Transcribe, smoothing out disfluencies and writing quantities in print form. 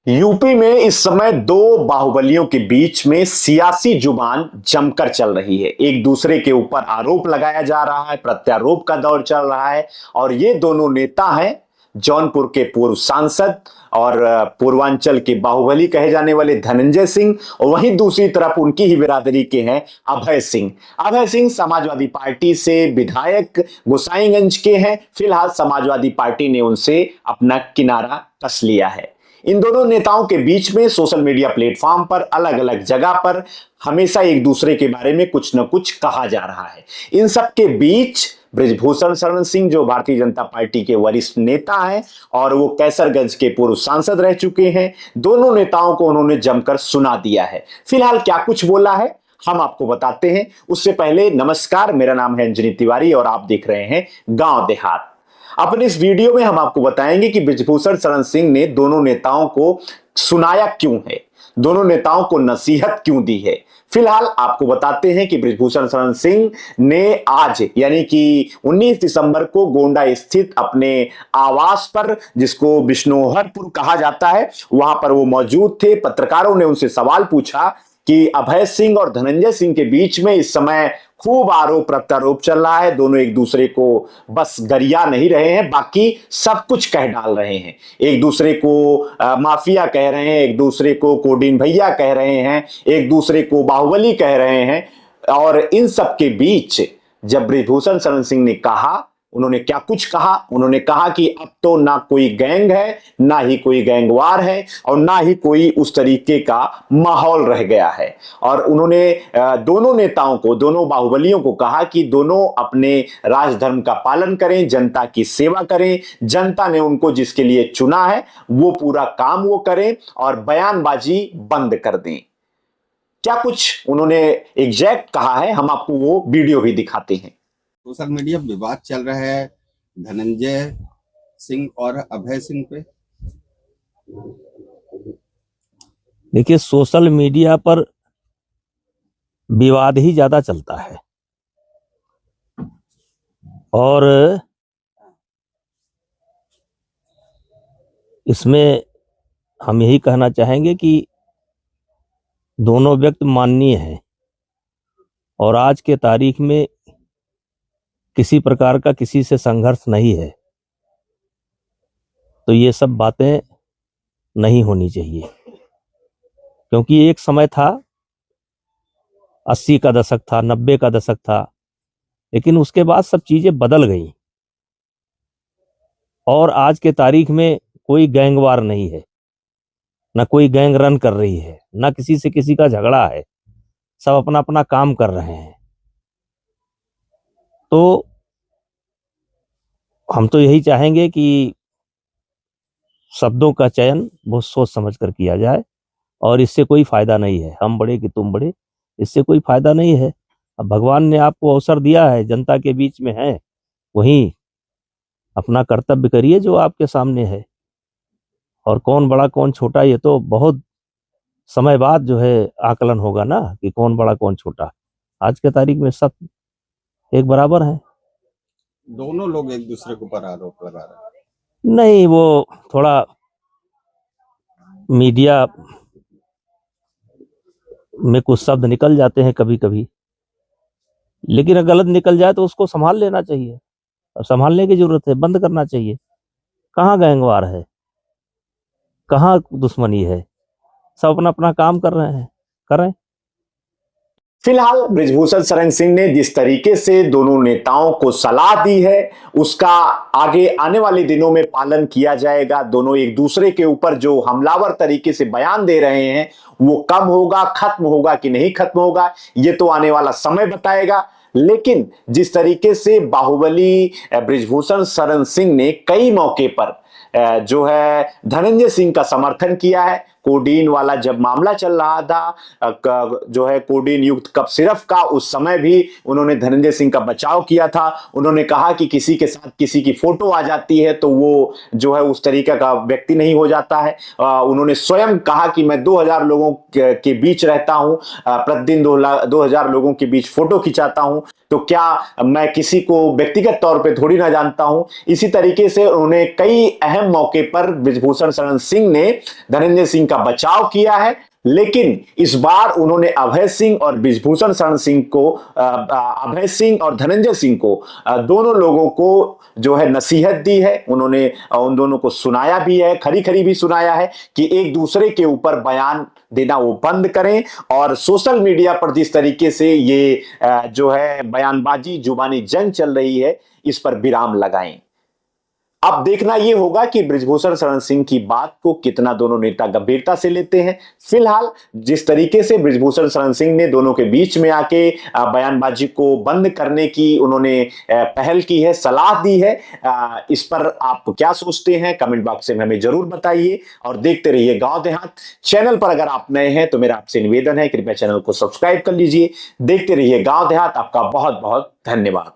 UP में इस समय दो बाहुबलियों के बीच में सियासी जुबान जमकर चल रही है। एक दूसरे के ऊपर आरोप लगाया जा रहा है, प्रत्यारोप का दौर चल रहा है और ये दोनों नेता हैं जौनपुर के पूर्व सांसद और पूर्वांचल के बाहुबली कहे जाने वाले धनंजय सिंह, और वहीं दूसरी तरफ उनकी ही बिरादरी के हैं अभय सिंह। अभय सिंह समाजवादी पार्टी से विधायक गोसाईगंज के हैं। फिलहाल समाजवादी पार्टी ने उनसे अपना किनारा कस लिया है। इन दोनों नेताओं के बीच में सोशल मीडिया प्लेटफॉर्म पर अलग अलग जगह पर हमेशा एक दूसरे के बारे में कुछ न कुछ कहा जा रहा है। इन सब के बीच बृजभूषण शरण सिंह जो भारतीय जनता पार्टी के वरिष्ठ नेता हैं और वो कैसरगंज के पूर्व सांसद रह चुके हैं, दोनों नेताओं को उन्होंने जमकर सुना दिया है। फिलहाल क्या कुछ बोला है हम आपको बताते हैं। उससे पहले नमस्कार, मेरा नाम है अंजनी तिवारी और आप देख रहे हैं गांव देहात। अपने इस वीडियो में हम आपको बताएंगे कि बृजभूषण शरण सिंह ने दोनों नेताओं को सुनाया क्यों है, दोनों नेताओं को नसीहत क्यों दी है। फिलहाल आपको बताते हैं कि बृजभूषण शरण सिंह ने आज यानी कि 19 दिसंबर को गोंडा स्थित अपने आवास पर, जिसको बिश्नोहरपुर कहा जाता है, वहां पर वो मौजूद थे। पत्रकारों ने उनसे सवाल पूछा कि अभय सिंह और धनंजय सिंह के बीच में इस समय खूब आरोप प्रत्यारोप चल रहा है। दोनों एक दूसरे को बस गरिया नहीं रहे हैं, बाकी सब कुछ कह डाल रहे हैं। एक दूसरे को माफिया कह रहे हैं, एक दूसरे को कोडिन भैया कह रहे हैं, एक दूसरे को बाहुबली कह रहे हैं। और इन सब के बीच जब बृजभूषण शरण सिंह ने कहा, उन्होंने क्या कुछ कहा, उन्होंने कहा कि अब तो ना कोई गैंग है, ना ही कोई गैंगवार है और ना ही कोई उस तरीके का माहौल रह गया है। और उन्होंने दोनों नेताओं को, दोनों बाहुबलियों को कहा कि दोनों अपने राजधर्म का पालन करें, जनता की सेवा करें, जनता ने उनको जिसके लिए चुना है वो पूरा काम वो करें और बयानबाजी बंद कर दें। क्या कुछ उन्होंने एग्जैक्ट कहा है, हम आपको वो वीडियो भी दिखाते हैं। सोशल मीडिया विवाद चल रहा है धनंजय सिंह और अभय सिंह पे। देखिए, सोशल मीडिया पर विवाद ही ज्यादा चलता है और इसमें हम यही कहना चाहेंगे कि दोनों व्यक्ति माननीय हैं और आज के तारीख में किसी प्रकार का किसी से संघर्ष नहीं है, तो ये सब बातें नहीं होनी चाहिए। क्योंकि एक समय था, 80 का दशक था, 90 का दशक था, लेकिन उसके बाद सब चीजें बदल गई और आज के तारीख में कोई गैंगवार नहीं है, ना कोई गैंग रन कर रही है, ना किसी से किसी का झगड़ा है। सब अपना अपना काम कर रहे हैं। तो हम तो यही चाहेंगे कि शब्दों का चयन बहुत सोच समझ कर किया जाए और इससे कोई फायदा नहीं है। हम बड़े कि तुम बड़े, इससे कोई फायदा नहीं है। अब भगवान ने आपको अवसर दिया है, जनता के बीच में है, वहीं अपना कर्तव्य करिए जो आपके सामने है। और कौन बड़ा कौन छोटा, ये तो बहुत समय बाद जो है आकलन होगा ना कि कौन बड़ा कौन छोटा। आज के तारीख में सब एक बराबर है। दोनों लोग एक दूसरे के ऊपर आरोप लगा रहे हैं। नहीं, वो थोड़ा मीडिया में कुछ शब्द निकल जाते हैं कभी कभी, लेकिन अगर गलत निकल जाए तो उसको संभाल लेना चाहिए। अब संभालने की जरूरत है, बंद करना चाहिए। कहाँ गैंगवार है, कहाँ दुश्मनी है, सब अपना अपना काम कर रहे हैं, करें। फिलहाल बृजभूषण शरण सिंह ने जिस तरीके से दोनों नेताओं को सलाह दी है, उसका आगे आने वाले दिनों में पालन किया जाएगा। दोनों एक दूसरे के ऊपर जो हमलावर तरीके से बयान दे रहे हैं, वो कम होगा, खत्म होगा कि नहीं खत्म होगा, ये तो आने वाला समय बताएगा। लेकिन जिस तरीके से बाहुबली बृजभूषण शरण सिंह ने कई मौके पर जो है धनंजय सिंह का समर्थन किया है, कोडीन वाला जब मामला चल रहा था, जो है कोडीन युक्त कफ सिरप का, उस समय भी उन्होंने धनंजय सिंह का बचाव किया था। उन्होंने कहा कि किसी के साथ किसी की फोटो आ जाती है तो वो जो है उस तरीके का व्यक्ति नहीं हो जाता है। उन्होंने स्वयं कहा कि मैं 2000 लोगों के बीच रहता हूं, प्रतिदिन 2000 लोगों के बीच फोटो खिंचाता हूं, तो क्या मैं किसी को व्यक्तिगत तौर पे थोड़ी ना जानता हूं। इसी तरीके से उन्होंने कई अहम मौके पर बृजभूषण शरण सिंह ने धनंजय सिंह का बचाव किया है, लेकिन इस बार उन्होंने अभय सिंह और बृजभूषण शरण सिंह को, अभय सिंह और धनंजय सिंह को, दोनों लोगों को जो है नसीहत दी है। उन्होंने उन दोनों को सुनाया भी है, खरी खरी भी सुनाया है कि एक दूसरे के ऊपर बयान देना वो बंद करें, और सोशल मीडिया पर जिस तरीके से ये जो है बयानबाजी, जुबानी जंग चल रही है, इस पर विराम लगाएं। अब देखना यह होगा कि बृजभूषण शरण सिंह की बात को कितना दोनों नेता गंभीरता से लेते हैं। फिलहाल जिस तरीके से बृजभूषण शरण सिंह ने दोनों के बीच में आके बयानबाजी को बंद करने की उन्होंने पहल की है, सलाह दी है, इस पर आप क्या सोचते हैं कमेंट बॉक्स में हमें जरूर बताइए। और देखते रहिए गांव देहात। चैनल पर अगर आप नए हैं तो मेरा आपसे निवेदन है, कृपया चैनल को सब्सक्राइब कर लीजिए। देखते रहिए गांव देहात। आपका बहुत बहुत धन्यवाद।